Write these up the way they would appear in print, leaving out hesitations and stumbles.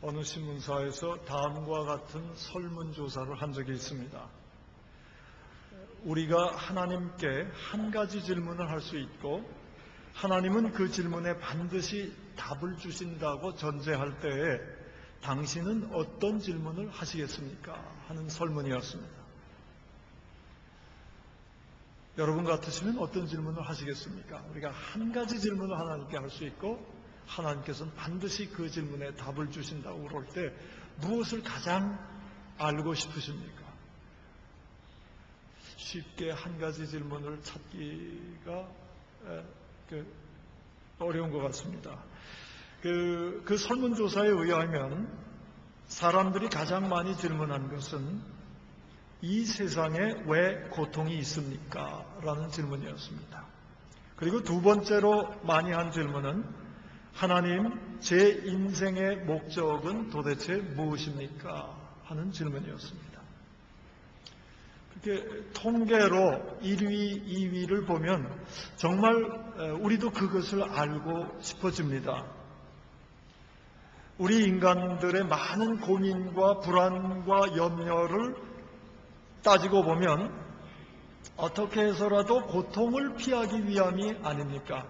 어느 신문사에서 다음과 같은 설문조사를 한 적이 있습니다. 우리가 하나님께 한 가지 질문을 할 수 있고 하나님은 그 질문에 반드시 답을 주신다고 전제할 때에 당신은 어떤 질문을 하시겠습니까? 하는 설문이었습니다. 여러분 같으시면 어떤 질문을 하시겠습니까? 우리가 한 가지 질문을 하나님께 할 수 있고 하나님께서는 반드시 그 질문에 답을 주신다고 그럴 때 무엇을 가장 알고 싶으십니까? 쉽게 한 가지 질문을 찾기가 어려운 것 같습니다. 그 설문조사에 의하면 사람들이 가장 많이 질문한 것은 이 세상에 왜 고통이 있습니까? 라는 질문이었습니다. 그리고 두 번째로 많이 한 질문은 하나님, 제 인생의 목적은 도대체 무엇입니까? 하는 질문이었습니다. 그렇게 통계로 1위, 2위를 보면 정말 우리도 그것을 알고 싶어집니다. 우리 인간들의 많은 고민과 불안과 염려를 따지고 보면 어떻게 해서라도 고통을 피하기 위함이 아닙니까?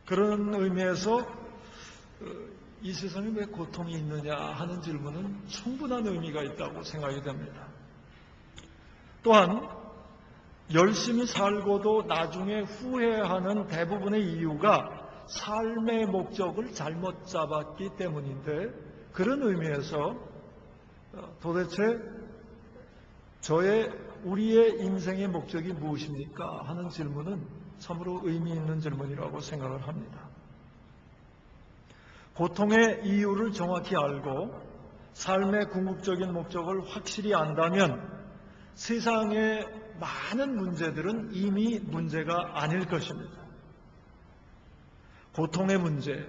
그런 의미에서 이 세상에 왜 고통이 있느냐 하는 질문은 충분한 의미가 있다고 생각이 됩니다. 또한 열심히 살고도 나중에 후회하는 대부분의 이유가 삶의 목적을 잘못 잡았기 때문인데 그런 의미에서 도대체 우리의 인생의 목적이 무엇입니까? 하는 질문은 참으로 의미 있는 질문이라고 생각을 합니다. 고통의 이유를 정확히 알고 삶의 궁극적인 목적을 확실히 안다면 세상의 많은 문제들은 이미 문제가 아닐 것입니다. 고통의 문제,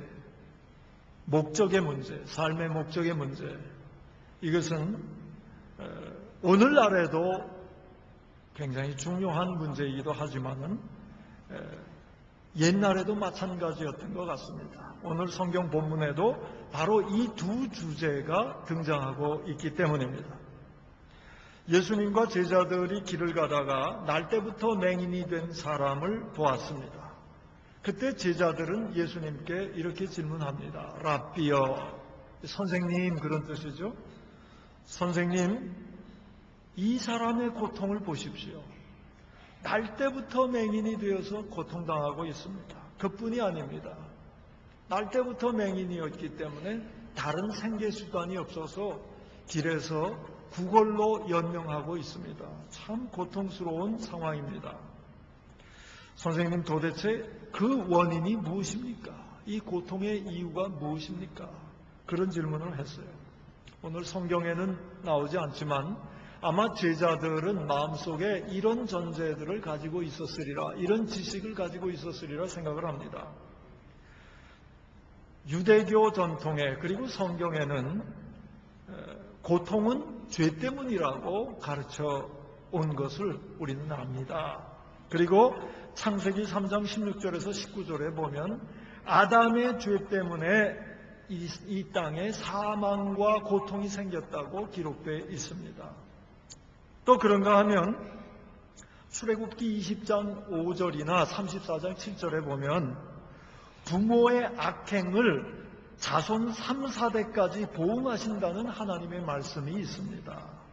목적의 문제, 삶의 목적의 문제, 이것은 오늘날에도 굉장히 중요한 문제이기도 하지만은 옛날에도 마찬가지였던 것 같습니다. 오늘 성경 본문에도 바로 이 두 주제가 등장하고 있기 때문입니다. 예수님과 제자들이 길을 가다가 날 때부터 맹인이 된 사람을 보았습니다. 그때 제자들은 예수님께 이렇게 질문합니다. 랍비여, 선생님, 그런 뜻이죠. 선생님, 이 사람의 고통을 보십시오. 날 때부터 맹인이 되어서 고통당하고 있습니다. 그뿐이 아닙니다. 날 때부터 맹인이었기 때문에 다른 생계수단이 없어서 길에서 구걸로 연명하고 있습니다. 참 고통스러운 상황입니다. 선생님, 도대체 그 원인이 무엇입니까? 이 고통의 이유가 무엇입니까? 그런 질문을 했어요. 오늘 성경에는 나오지 않지만 아마 제자들은 마음속에 이런 전제들을 가지고 있었으리라, 이런 지식을 가지고 있었으리라 생각을 합니다. 유대교 전통에 그리고 성경에는 고통은 죄 때문이라고 가르쳐 온 것을 우리는 압니다. 그리고 창세기 3장 16절에서 19절에 보면 아담의 죄 때문에 이 땅에 사망과 고통이 생겼다고 기록되어 있습니다. 또 그런가 하면 출애굽기 20장 5절이나 34장 7절에 보면 부모의 악행을 자손 3, 4대까지 보응하신다는 하나님의 말씀이 있습니다.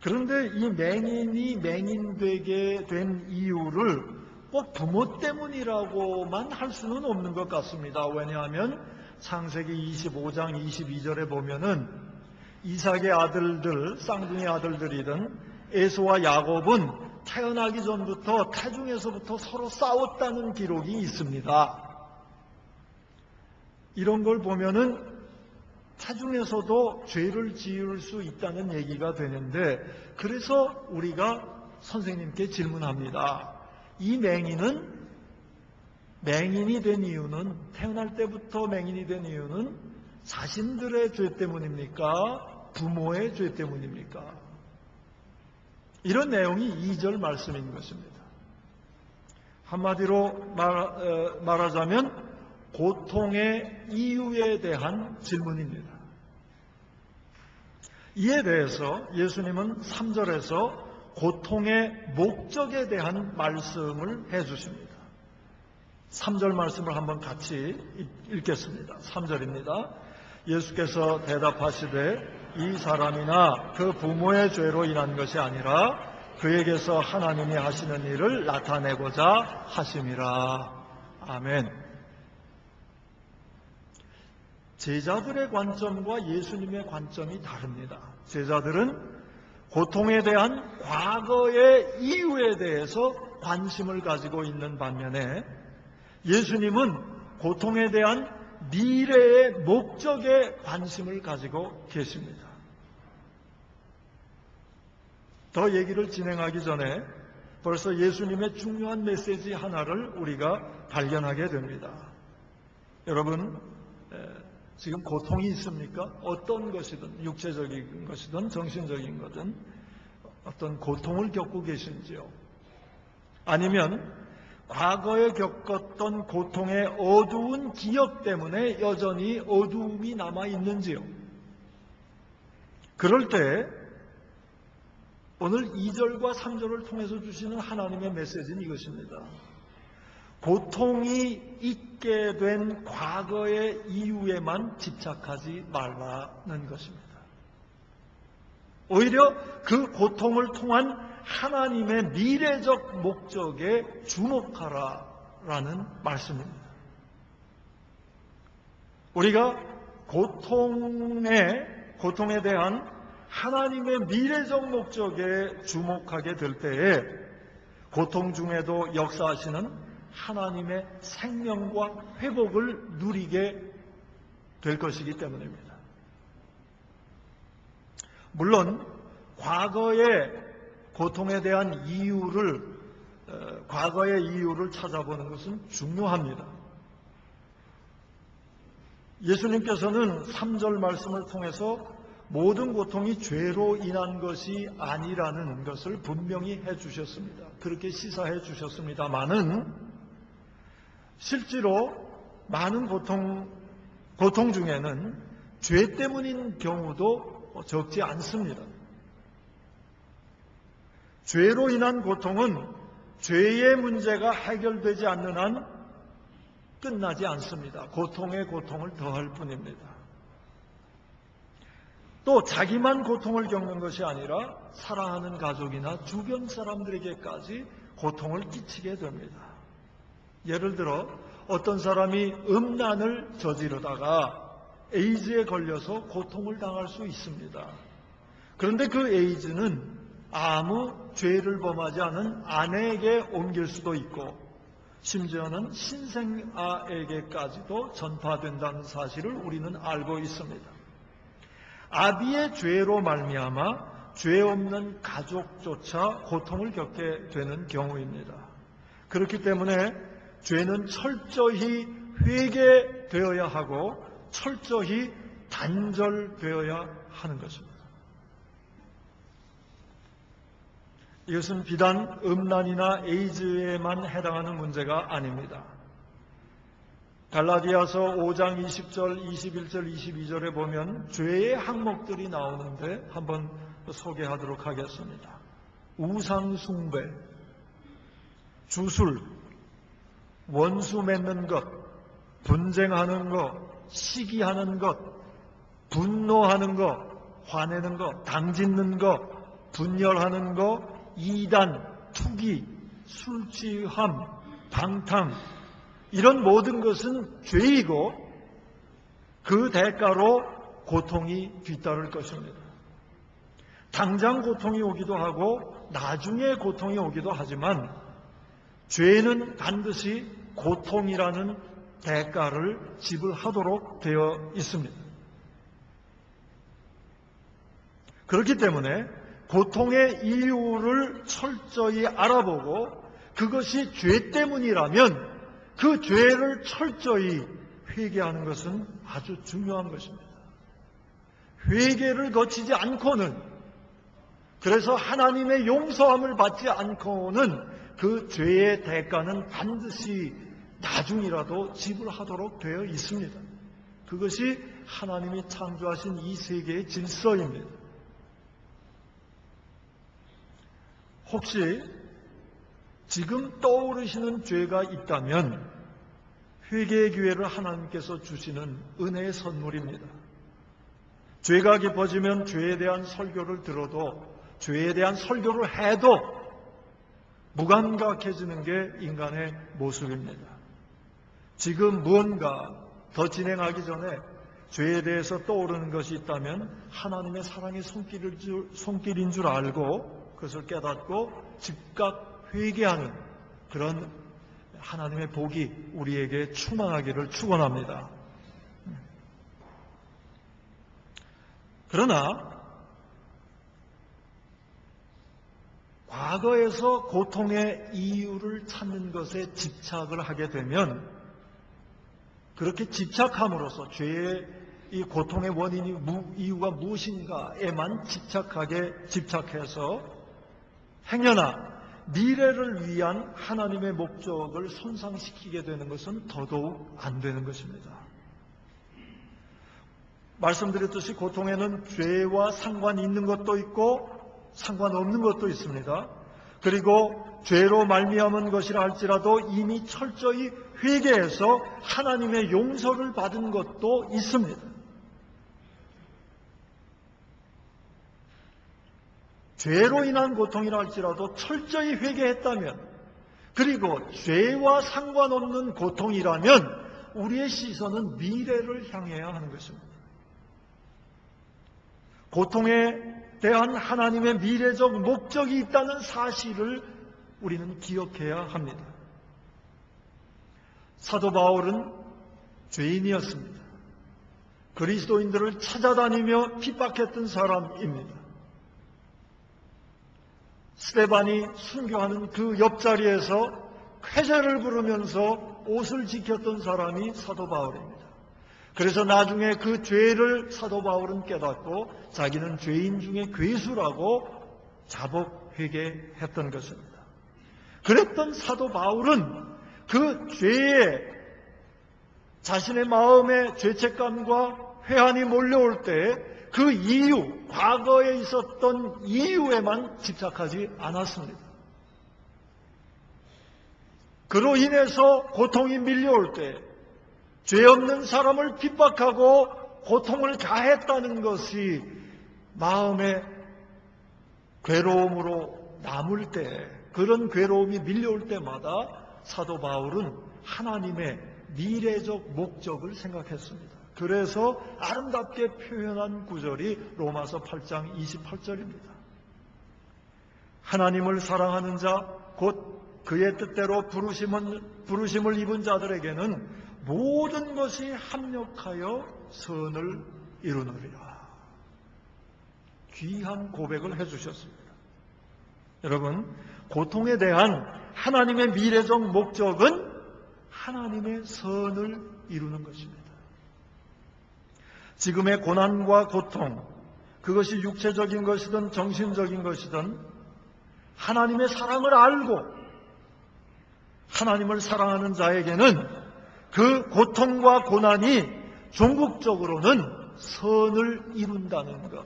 그런데 이 맹인이 맹인되게 된 이유를 꼭 부모 때문이라고만 할 수는 없는 것 같습니다. 왜냐하면 창세기 25장 22절에 보면은 이삭의 아들들, 쌍둥이 아들들이든 에서와 야곱은 태어나기 전부터 태중에서부터 서로 싸웠다는 기록이 있습니다. 이런 걸 보면은 태중에서도 죄를 지을 수 있다는 얘기가 되는데, 그래서 우리가 선생님께 질문합니다. 이 맹인은 맹인이 된 이유는, 태어날 때부터 맹인이 된 이유는 자신들의 죄 때문입니까? 부모의 죄 때문입니까? 이런 내용이 2절 말씀인 것입니다. 한마디로 말하자면 고통의 이유에 대한 질문입니다. 이에 대해서 예수님은 3절에서 고통의 목적에 대한 말씀을 해주십니다. 3절 말씀을 한번 같이 읽겠습니다. 3절입니다. 예수께서 대답하시되 이 사람이나 그 부모의 죄로 인한 것이 아니라 그에게서 하나님이 하시는 일을 나타내고자 하심이라. 아멘. 제자들의 관점과 예수님의 관점이 다릅니다. 제자들은 고통에 대한 과거의 이유에 대해서 관심을 가지고 있는 반면에 예수님은 고통에 대한 미래의 목적에 관심을 가지고 계십니다. 더 얘기를 진행하기 전에 벌써 예수님의 중요한 메시지 하나를 우리가 발견하게 됩니다. 여러분, 지금 고통이 있습니까? 어떤 것이든 육체적인 것이든 정신적인 것이든 어떤 고통을 겪고 계신지요? 아니면 과거에 겪었던 고통의 어두운 기억 때문에 여전히 어두움이 남아 있는지요? 그럴 때 오늘 2절과 3절을 통해서 주시는 하나님의 메시지는 이것입니다. 고통이 있게 된 과거의 이유에만 집착하지 말라는 것입니다. 오히려 그 고통을 통한 하나님의 미래적 목적에 주목하라라는 말씀입니다. 우리가 고통에 대한 하나님의 미래적 목적에 주목하게 될 때에 고통 중에도 역사하시는 하나님의 생명과 회복을 누리게 될 것이기 때문입니다. 물론 과거의 고통에 대한 과거의 이유를 찾아보는 것은 중요합니다. 예수님께서는 3절 말씀을 통해서 모든 고통이 죄로 인한 것이 아니라는 것을 분명히 해주셨습니다. 그렇게 시사해 주셨습니다마는 실제로 많은 고통 중에는 죄 때문인 경우도 적지 않습니다. 죄로 인한 고통은 죄의 문제가 해결되지 않는 한 끝나지 않습니다. 고통에 고통을 더할 뿐입니다. 또 자기만 고통을 겪는 것이 아니라 사랑하는 가족이나 주변 사람들에게까지 고통을 끼치게 됩니다. 예를 들어 어떤 사람이 음란을 저지르다가 에이즈에 걸려서 고통을 당할 수 있습니다. 그런데 그 에이즈는 아무 죄를 범하지 않은 아내에게 옮길 수도 있고 심지어는 신생아에게까지도 전파된다는 사실을 우리는 알고 있습니다. 아비의 죄로 말미암아 죄 없는 가족조차 고통을 겪게 되는 경우입니다. 그렇기 때문에 죄는 철저히 회개되어야 하고 철저히 단절되어야 하는 것입니다. 이것은 비단 음란이나 에이즈에만 해당하는 문제가 아닙니다. 갈라디아서 5장 20절, 21절, 22절에 보면 죄의 항목들이 나오는데 한번 소개하도록 하겠습니다. 우상 숭배, 주술, 원수 맺는 것, 분쟁하는 것, 시기하는 것, 분노하는 것, 화내는 것, 당짓는 것, 분열하는 것, 이단, 투기, 술 취함, 방탕, 이런 모든 것은 죄이고 그 대가로 고통이 뒤따를 것입니다. 당장 고통이 오기도 하고 나중에 고통이 오기도 하지만 죄는 반드시 고통이라는 대가를 지불하도록 되어 있습니다. 그렇기 때문에 고통의 이유를 철저히 알아보고 그것이 죄 때문이라면 그 죄를 철저히 회개하는 것은 아주 중요한 것입니다. 회개를 거치지 않고는, 그래서 하나님의 용서함을 받지 않고는 그 죄의 대가는 반드시 나중이라도 지불하도록 되어 있습니다. 그것이 하나님이 창조하신 이 세계의 질서입니다. 혹시 지금 떠오르시는 죄가 있다면 회개의 기회를 하나님께서 주시는 은혜의 선물입니다. 죄가 깊어지면 죄에 대한 설교를 들어도, 죄에 대한 설교를 해도 무감각해지는 게 인간의 모습입니다. 지금 무언가 더 진행하기 전에 죄에 대해서 떠오르는 것이 있다면 하나님의 사랑의 손길인 줄 알고 그것을 깨닫고 즉각 회개하는 그런 하나님의 복이 우리에게 충만하기를 축원합니다. 그러나 과거에서 고통의 이유를 찾는 것에 집착을 하게 되면 그렇게 집착함으로써 죄의 이 고통의 원인이 이유가 무엇인가에만 집착해서 행여나 미래를 위한 하나님의 목적을 손상시키게 되는 것은 더더욱 안 되는 것입니다. 말씀드렸듯이 고통에는 죄와 상관이 있는 것도 있고 상관없는 것도 있습니다. 그리고 죄로 말미암은 것이라 할지라도 이미 철저히 회개해서 하나님의 용서를 받은 것도 있습니다. 죄로 인한 고통이라 할지라도 철저히 회개했다면, 그리고 죄와 상관없는 고통이라면 우리의 시선은 미래를 향해야 하는 것입니다. 고통에 대한 하나님의 미래적 목적이 있다는 사실을 우리는 기억해야 합니다. 사도 바울은 죄인이었습니다. 그리스도인들을 찾아다니며 핍박했던 사람입니다. 스데반이 순교하는 그 옆자리에서 쾌재를 부르면서 옷을 지켰던 사람이 사도 바울입니다. 그래서 나중에 그 죄를 사도 바울은 깨닫고 자기는 죄인 중에 괴수라고 자복 회개했던 것입니다. 그랬던 사도 바울은 그 죄에 자신의 마음에 죄책감과 회한이 몰려올 때 그 이유, 과거에 있었던 이유에만 집착하지 않았습니다. 그로 인해서 고통이 밀려올 때 죄 없는 사람을 핍박하고 고통을 가했다는 것이 마음의 괴로움으로 남을 때, 그런 괴로움이 밀려올 때마다 사도 바울은 하나님의 미래적 목적을 생각했습니다. 그래서 아름답게 표현한 구절이 로마서 8장 28절입니다. 하나님을 사랑하는 자, 곧 그의 뜻대로 부르심을 입은 자들에게는 모든 것이 합력하여 선을 이루느리라. 귀한 고백을 해주셨습니다. 여러분, 고통에 대한 하나님의 미래적 목적은 하나님의 선을 이루는 것입니다. 지금의 고난과 고통, 그것이 육체적인 것이든 정신적인 것이든 하나님의 사랑을 알고 하나님을 사랑하는 자에게는 그 고통과 고난이 종국적으로는 선을 이룬다는 것.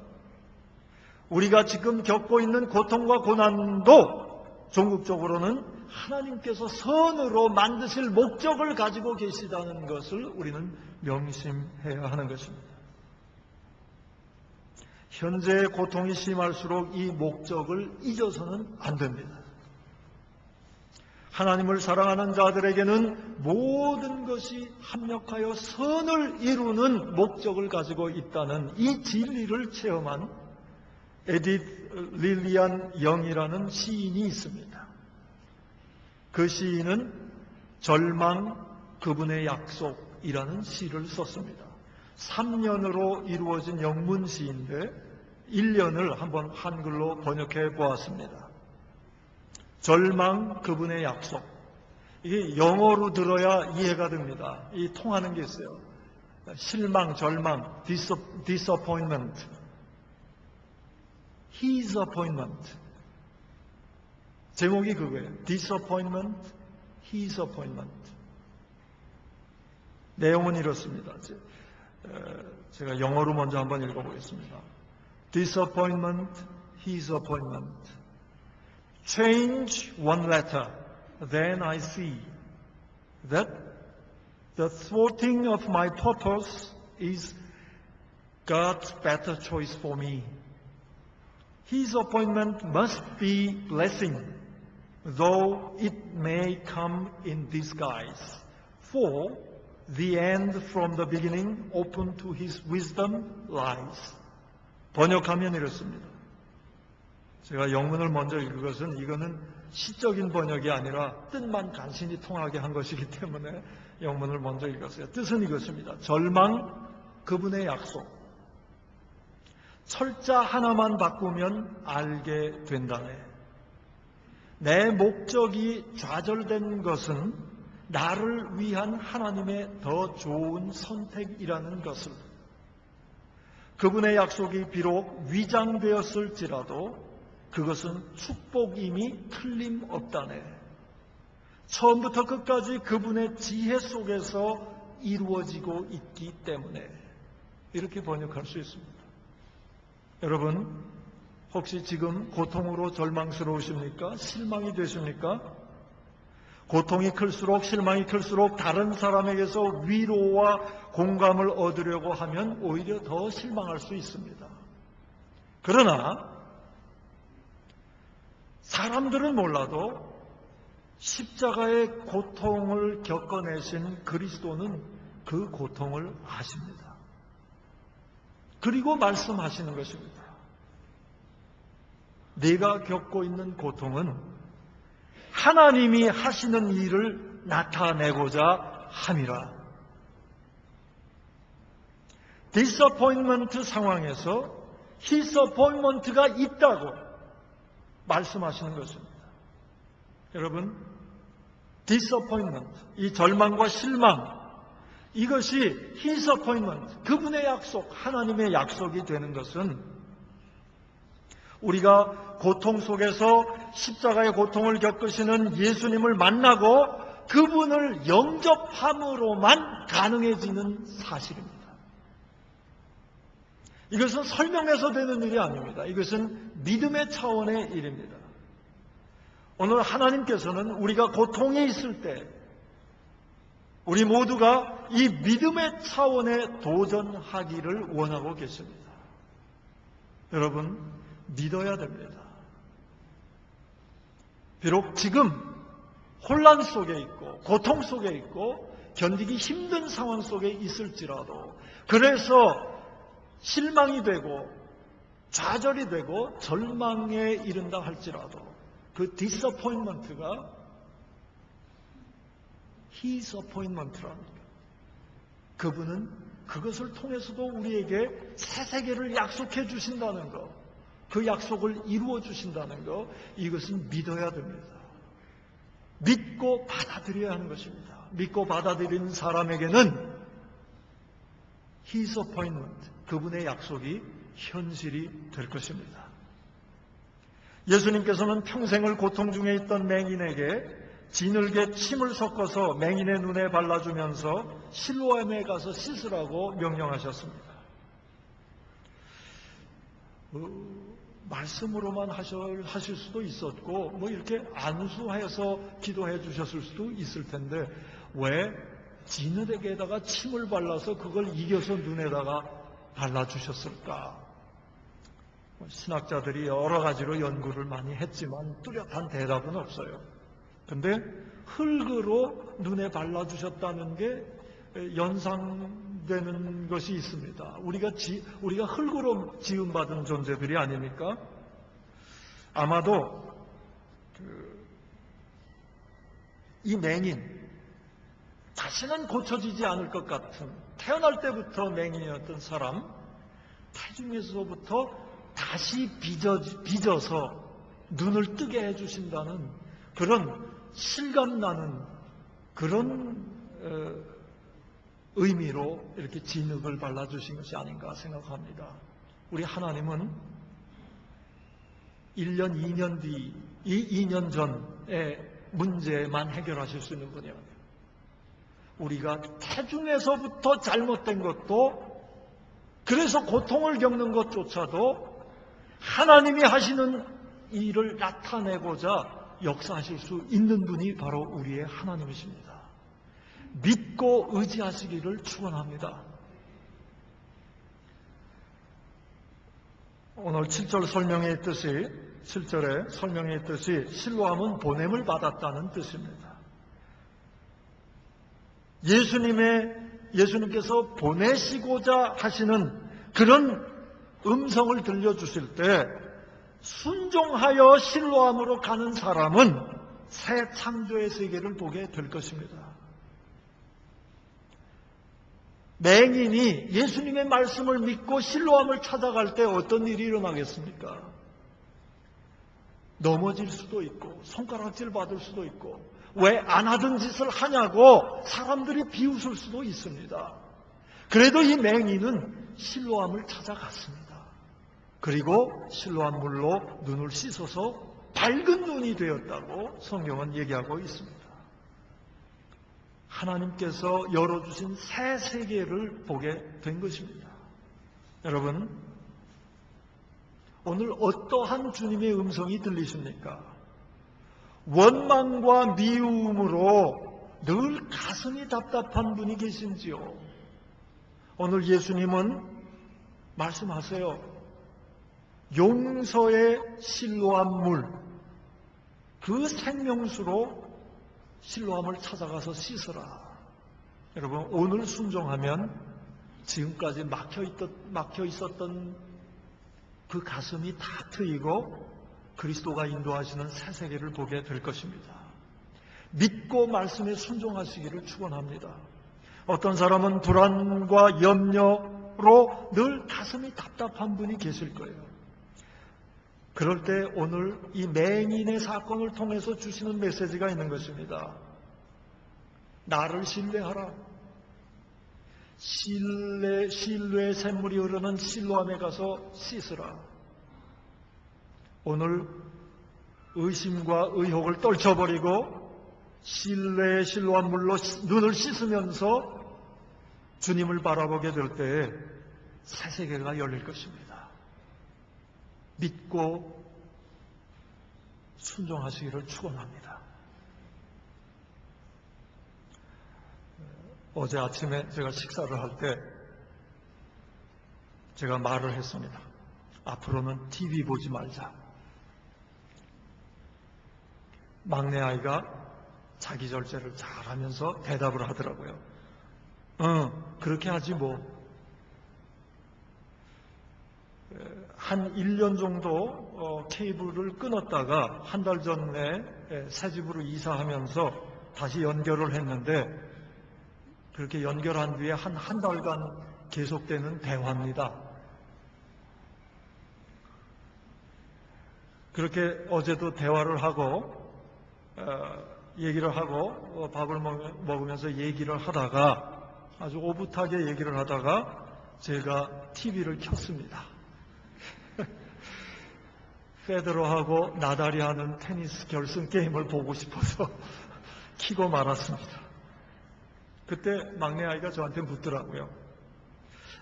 우리가 지금 겪고 있는 고통과 고난도 종국적으로는 하나님께서 선으로 만드실 목적을 가지고 계시다는 것을 우리는 명심해야 하는 것입니다. 현재의 고통이 심할수록 이 목적을 잊어서는 안 됩니다. 하나님을 사랑하는 자들에게는 모든 것이 합력하여 선을 이루는 목적을 가지고 있다는 이 진리를 체험한 에디트 릴리안 영이라는 시인이 있습니다. 그 시인은 절망, 그분의 약속이라는 시를 썼습니다. 3년으로 이루어진 영문시인데 1년을 한번 한글로 번역해 보았습니다. 절망, 그분의 약속. 이게 영어로 들어야 이해가 됩니다. 이 통하는 게 있어요. 실망, 절망, disappointment, his appointment. 제목이 그거예요. disappointment, his appointment. 내용은 이렇습니다. 제가 영어로 먼저 한번 읽어보겠습니다. Disappointment, his appointment. Change one letter, then I see that the thwarting of my purpose is God's better choice for me. His appointment must be blessing, though it may come in disguise. For the end from the beginning open to his wisdom lies. 번역하면 이렇습니다. 제가 영문을 먼저 읽은 것은 이거는 시적인 번역이 아니라 뜻만 간신히 통하게 한 것이기 때문에 영문을 먼저 읽었어요. 뜻은 이것입니다. 절망, 그분의 약속. 철자 하나만 바꾸면 알게 된다네. 내 목적이 좌절된 것은 나를 위한 하나님의 더 좋은 선택이라는 것을, 그분의 약속이 비록 위장되었을지라도 그것은 축복임이 틀림없다네. 처음부터 끝까지 그분의 지혜 속에서 이루어지고 있기 때문에 이렇게 번역할 수 있습니다. 여러분, 혹시 지금 고통으로 절망스러우십니까? 실망이 되십니까? 고통이 클수록, 실망이 클수록 다른 사람에게서 위로와 공감을 얻으려고 하면 오히려 더 실망할 수 있습니다. 그러나 사람들은 몰라도 십자가의 고통을 겪어내신 그리스도는 그 고통을 아십니다. 그리고 말씀하시는 것입니다. 네가 겪고 있는 고통은 하나님이 하시는 일을 나타내고자 함이라. 디스어포인먼트 상황에서 히스어포인먼트가 있다고 말씀하시는 것입니다. 여러분, 디스어포인먼트, 이 절망과 실망, 이것이 히스어포인먼트, 그분의 약속, 하나님의 약속이 되는 것은 우리가 고통 속에서 십자가의 고통을 겪으시는 예수님을 만나고 그분을 영접함으로만 가능해지는 사실입니다. 이것은 설명해서 되는 일이 아닙니다. 이것은 믿음의 차원의 일입니다. 오늘 하나님께서는 우리가 고통에 있을 때 우리 모두가 이 믿음의 차원에 도전하기를 원하고 계십니다. 여러분, 믿어야 됩니다. 비록 지금 혼란 속에 있고 고통 속에 있고 견디기 힘든 상황 속에 있을지라도, 그래서 실망이 되고 좌절이 되고 절망에 이른다 할지라도 그 디스어포인먼트가 히스어포인먼트랍니다. 그분은 그것을 통해서도 우리에게 새 세계를 약속해 주신다는 것, 그 약속을 이루어 주신다는 것, 이것은 믿어야 됩니다. 믿고 받아들여야 하는 것입니다. 믿고 받아들이는 사람에게는 His appointment, 그분의 약속이 현실이 될 것입니다. 예수님께서는 평생을 고통 중에 있던 맹인에게 진흙에 침을 섞어서 맹인의 눈에 발라주면서 실로암에 가서 씻으라고 명령하셨습니다. 말씀으로만 하실 수도 있었고 이렇게 안수해서 기도해 주셨을 수도 있을 텐데 왜 진흙에다가 침을 발라서 그걸 이겨서 눈에다가 발라주셨을까? 신학자들이 여러 가지로 연구를 많이 했지만 뚜렷한 대답은 없어요. 근데 흙으로 눈에 발라주셨다는 게 연상되는 것이 있습니다. 우리가 흙으로 지음받은 존재들이 아닙니까? 아마도 이 맹인, 다시는 고쳐지지 않을 것 같은, 태어날 때부터 맹인이었던 사람, 태중에서부터 다시 빚어서 눈을 뜨게 해주신다는 그런 실감나는 그런 의미로 이렇게 진흙을 발라주신 것이 아닌가 생각합니다. 우리 하나님은 1년, 2년 뒤, 2년 전의 문제만 해결하실 수 있는 분이 아니에요. 우리가 태중에서부터 잘못된 것도, 그래서 고통을 겪는 것조차도 하나님이 하시는 일을 나타내고자 역사하실 수 있는 분이 바로 우리의 하나님이십니다. 믿고 의지하시기를 축원합니다. 오늘 7절 설명에 있듯이, 7절에 설명에 있듯이 실로암은 보냄을 받았다는 뜻입니다. 예수님께서 보내시고자 하시는 그런 음성을 들려주실 때 순종하여 실로암으로 가는 사람은 새 창조의 세계를 보게 될 것입니다. 맹인이 예수님의 말씀을 믿고 실로암을 찾아갈 때 어떤 일이 일어나겠습니까? 넘어질 수도 있고 손가락질 받을 수도 있고 왜 안 하던 짓을 하냐고 사람들이 비웃을 수도 있습니다. 그래도 이 맹인은 실로암을 찾아갔습니다. 그리고 실로암 물로 눈을 씻어서 밝은 눈이 되었다고 성경은 얘기하고 있습니다. 하나님께서 열어주신 새 세계를 보게 된 것입니다. 여러분, 오늘 어떠한 주님의 음성이 들리십니까? 원망과 미움으로 늘 가슴이 답답한 분이 계신지요? 오늘 예수님은 말씀하세요. 용서의 실로암 물, 그 생명수로 실로암을 찾아가서 씻으라. 여러분, 오늘 순종하면 지금까지 막혀 있었던 그 가슴이 다 트이고 그리스도가 인도하시는 새 세계를 보게 될 것입니다. 믿고 말씀에 순종하시기를 축원합니다. 어떤 사람은 불안과 염려로 늘 가슴이 답답한 분이 계실 거예요. 그럴 때 오늘 이 맹인의 사건을 통해서 주시는 메시지가 있는 것입니다. 나를 신뢰하라. 신뢰의 샘물이 흐르는 실로암에 가서 씻으라. 오늘 의심과 의혹을 떨쳐버리고 신뢰의 실로암 물로 눈을 씻으면서 주님을 바라보게 될 때에 새 세계가 열릴 것입니다. 믿고 순종하시기를 축원합니다. 어제 아침에 제가 식사를 할 때 제가 말을 했습니다. 앞으로는 TV 보지 말자. 막내 아이가 자기 절제를 잘하면서 대답을 하더라고요. 그렇게 하지 뭐. 한 1년 정도 케이블을 끊었다가 한 달 전에 새 집으로 이사하면서 다시 연결을 했는데 그렇게 연결한 뒤에 한 달간 계속되는 대화입니다. 그렇게 어제도 대화를 하고 얘기를 하고 밥을 먹으면서 얘기를 하다가 아주 오붓하게 얘기를 하다가 제가 TV를 켰습니다. 페데러하고 나달이 하는 테니스 결승 게임을 보고 싶어서 켜고 말았습니다. 그때 막내 아이가 저한테 묻더라고요.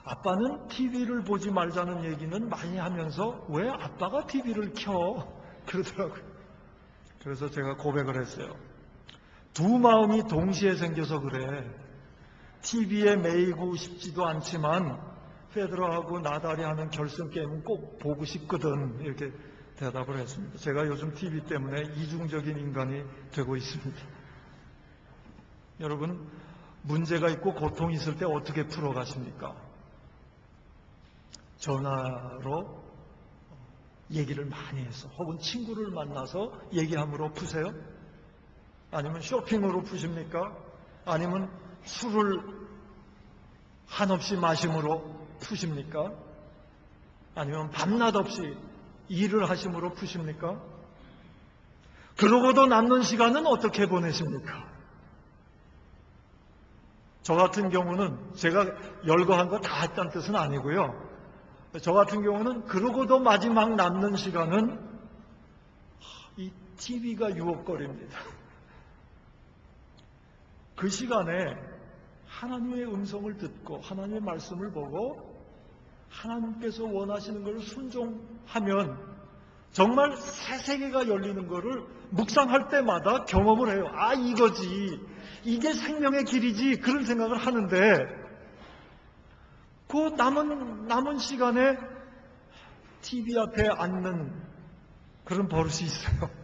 아빠는 TV를 보지 말자는 얘기는 많이 하면서 왜 아빠가 TV를 켜? 그러더라고요. 그래서 제가 고백을 했어요. 두 마음이 동시에 생겨서 그래. TV에 매이고 싶지도 않지만 페데러하고 나달이 하는 결승 게임은 꼭 보고 싶거든. 이렇게 대답을 했습니다. 제가 요즘 TV 때문에 이중적인 인간이 되고 있습니다. 여러분, 문제가 있고 고통이 있을 때 어떻게 풀어가십니까? 전화로 얘기를 많이 해서 혹은 친구를 만나서 얘기함으로 푸세요? 아니면 쇼핑으로 푸십니까? 아니면 술을 한없이 마심으로 푸십니까? 아니면 밤낮 없이 일을 하심으로 푸십니까? 그러고도 남는 시간은 어떻게 보내십니까? 저 같은 경우는 제가 열거한 거 다 했다는 뜻은 아니고요. 저 같은 경우는 그러고도 마지막 남는 시간은 이 TV가 유혹거리입니다. 그 시간에 하나님의 음성을 듣고 하나님의 말씀을 보고 하나님께서 원하시는 것을 순종하면 정말 새 세계가 열리는 것을 묵상할 때마다 경험을 해요. 아, 이거지. 이게 생명의 길이지. 그런 생각을 하는데 그 남은 시간에 TV 앞에 앉는 그런 버릇이 있어요.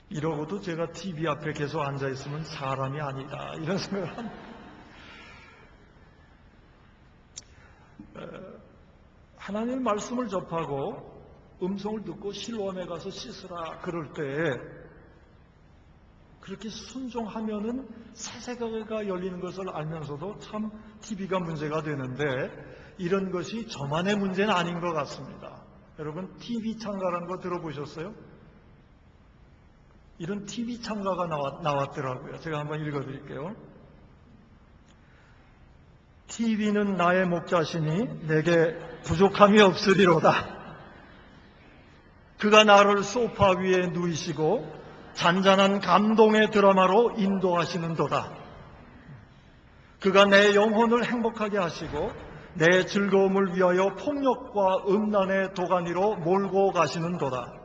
이러고도 제가 TV 앞에 계속 앉아있으면 사람이 아니다. 이런 생각을 합니다. 하나님의 말씀을 접하고 음성을 듣고 실로암에 가서 씻으라 그럴 때 그렇게 순종하면은 새 세계가 열리는 것을 알면서도 참 TV가 문제가 되는데 이런 것이 저만의 문제는 아닌 것 같습니다. 여러분 TV 참가라는 거 들어보셨어요? 이런 TV 참가가 나왔더라고요. 제가 한번 읽어드릴게요. TV는 나의 목자시니 내게 부족함이 없으리로다. 그가 나를 소파 위에 누이시고 잔잔한 감동의 드라마로 인도하시는도다. 그가 내 영혼을 행복하게 하시고 내 즐거움을 위하여 폭력과 음란의 도가니로 몰고 가시는도다.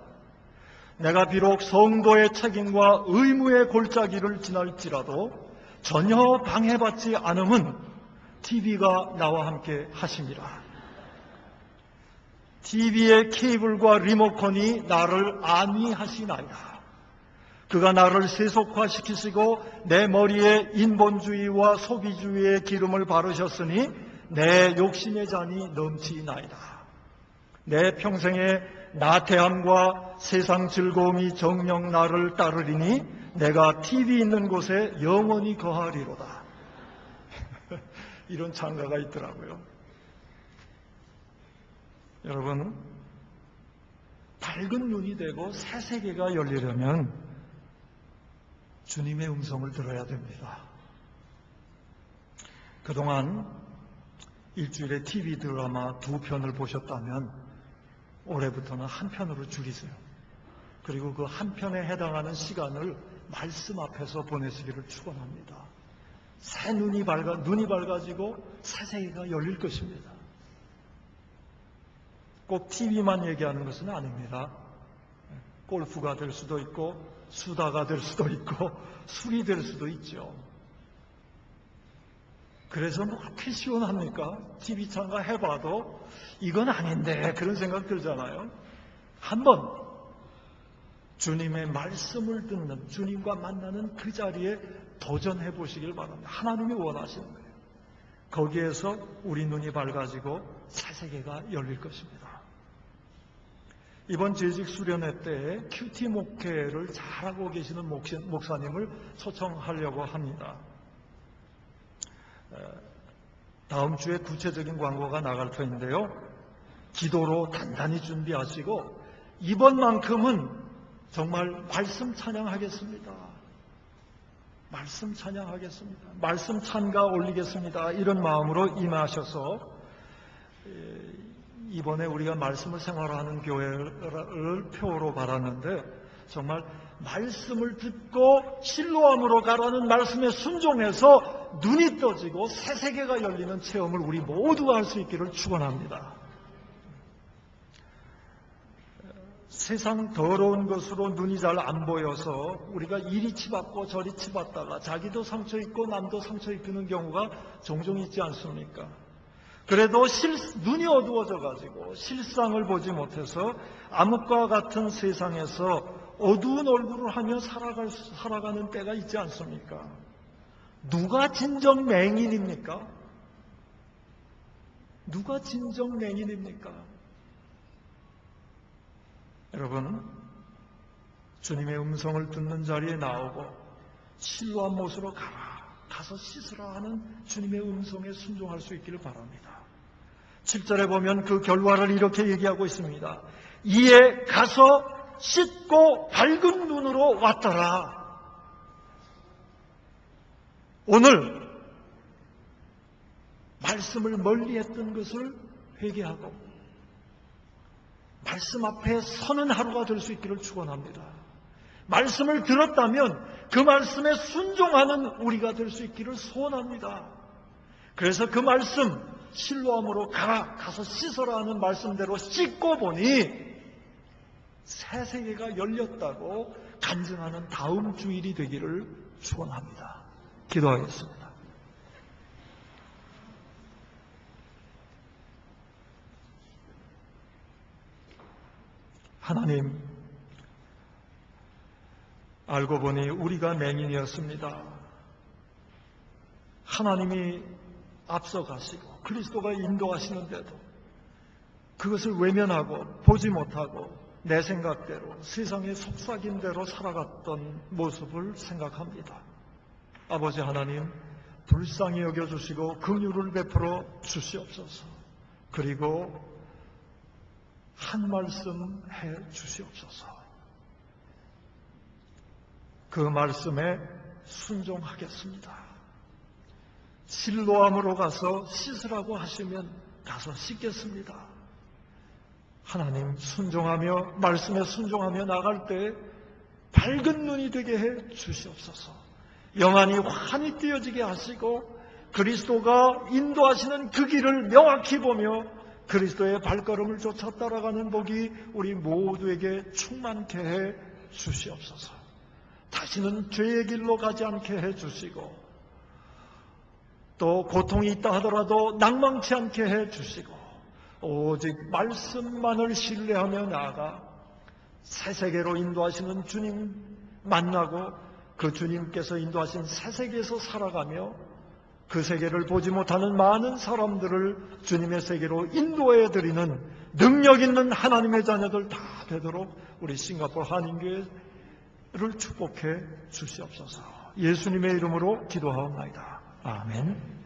내가 비록 성도의 책임과 의무의 골짜기를 지날지라도 전혀 방해받지 않음은 TV가 나와 함께 하심이라. TV의 케이블과 리모컨이 나를 안위하시나이다. 그가 나를 세속화시키시고 내 머리에 인본주의와 소비주의의 기름을 바르셨으니 내 욕심의 잔이 넘치나이다. 내 평생의 나태함과 세상 즐거움이 정녕 나를 따르리니 내가 TV 있는 곳에 영원히 거하리로다. 이런 찬가가 있더라고요. 여러분, 밝은 눈이 되고 새 세계가 열리려면 주님의 음성을 들어야 됩니다. 그동안 일주일에 TV 드라마 2편을 보셨다면 올해부터는 한 편으로 줄이세요. 그리고 그 한 편에 해당하는 시간을 말씀 앞에서 보내시기를 축원합니다. 새 눈이 밝아지고 새 세계가 열릴 것입니다. 꼭 TV만 얘기하는 것은 아닙니다. 골프가 될 수도 있고 수다가 될 수도 있고 술이 될 수도 있죠. 그래서 뭐 그렇게 시원합니까? TV 참가 해봐도 이건 아닌데 그런 생각 들잖아요. 한번 주님의 말씀을 듣는, 주님과 만나는 그 자리에 도전해 보시길 바랍니다. 하나님이 원하시는 거예요. 거기에서 우리 눈이 밝아지고 새 세계가 열릴 것입니다. 이번 재직 수련회 때 큐티 목회를 잘하고 계시는 목사님을 초청하려고 합니다. 다음 주에 구체적인 광고가 나갈 터인데요. 기도로 단단히 준비하시고 이번만큼은 정말 말씀 찬양하겠습니다. 말씀 찬양하겠습니다. 말씀 찬가 올리겠습니다. 이런 마음으로 임하셔서 이번에 우리가 말씀을 생활하는 교회를 표로 바랐는데 정말 말씀을 듣고 실로암으로 가라는 말씀에 순종해서 눈이 떠지고 새 세계가 열리는 체험을 우리 모두가 할 수 있기를 축원합니다. 세상 더러운 것으로 눈이 잘 안 보여서 우리가 이리 치받고 저리 치받다가 자기도 상처 입고 남도 상처 입히는 경우가 종종 있지 않습니까? 그래도 눈이 어두워져 가지고 실상을 보지 못해서 암흑과 같은 세상에서 어두운 얼굴을 하며 살아가는 때가 있지 않습니까? 누가 진정 맹인입니까? 누가 진정 맹인입니까? 여러분, 주님의 음성을 듣는 자리에 나오고 실로암 못으로 가서 씻으라 하는 주님의 음성에 순종할 수 있기를 바랍니다. 7절에 보면 그 결과를 이렇게 얘기하고 있습니다. 이에 가서 씻고 밝은 눈으로 왔더라. 오늘 말씀을 멀리했던 것을 회개하고 말씀 앞에 서는 하루가 될 수 있기를 축원합니다. 말씀을 들었다면 그 말씀에 순종하는 우리가 될 수 있기를 소원합니다. 그래서 그 말씀 실로암으로 가서 씻어라 하는 말씀대로 씻고 보니 새 세계가 열렸다고 간증하는 다음 주일이 되기를 축원합니다. 기도하겠습니다. 하나님, 알고 보니 우리가 맹인이었습니다. 하나님이 앞서가시고 그리스도가 인도하시는데도 그것을 외면하고 보지 못하고 내 생각대로 세상의 속삭임대로 살아갔던 모습을 생각합니다. 아버지 하나님, 불쌍히 여겨주시고 긍휼을 베풀어 주시옵소서. 그리고 한 말씀 해 주시옵소서. 그 말씀에 순종하겠습니다. 실로암으로 가서 씻으라고 하시면 가서 씻겠습니다. 하나님, 순종하며 말씀에 순종하며 나갈 때 밝은 눈이 되게 해 주시옵소서. 영안이 환히 띄어지게 하시고 그리스도가 인도하시는 그 길을 명확히 보며 그리스도의 발걸음을 쫓아 따라가는 복이 우리 모두에게 충만케 해 주시옵소서. 다시는 죄의 길로 가지 않게 해 주시고 또 고통이 있다 하더라도 낭망치 않게 해 주시고 오직 말씀만을 신뢰하며 나아가 새 세계로 인도하시는 주님 만나고 그 주님께서 인도하신 새 세계에서 살아가며 그 세계를 보지 못하는 많은 사람들을 주님의 세계로 인도해 드리는 능력 있는 하나님의 자녀들 다 되도록 우리 싱가포르 한인교회를 축복해 주시옵소서. 예수님의 이름으로 기도하옵나이다. 아멘.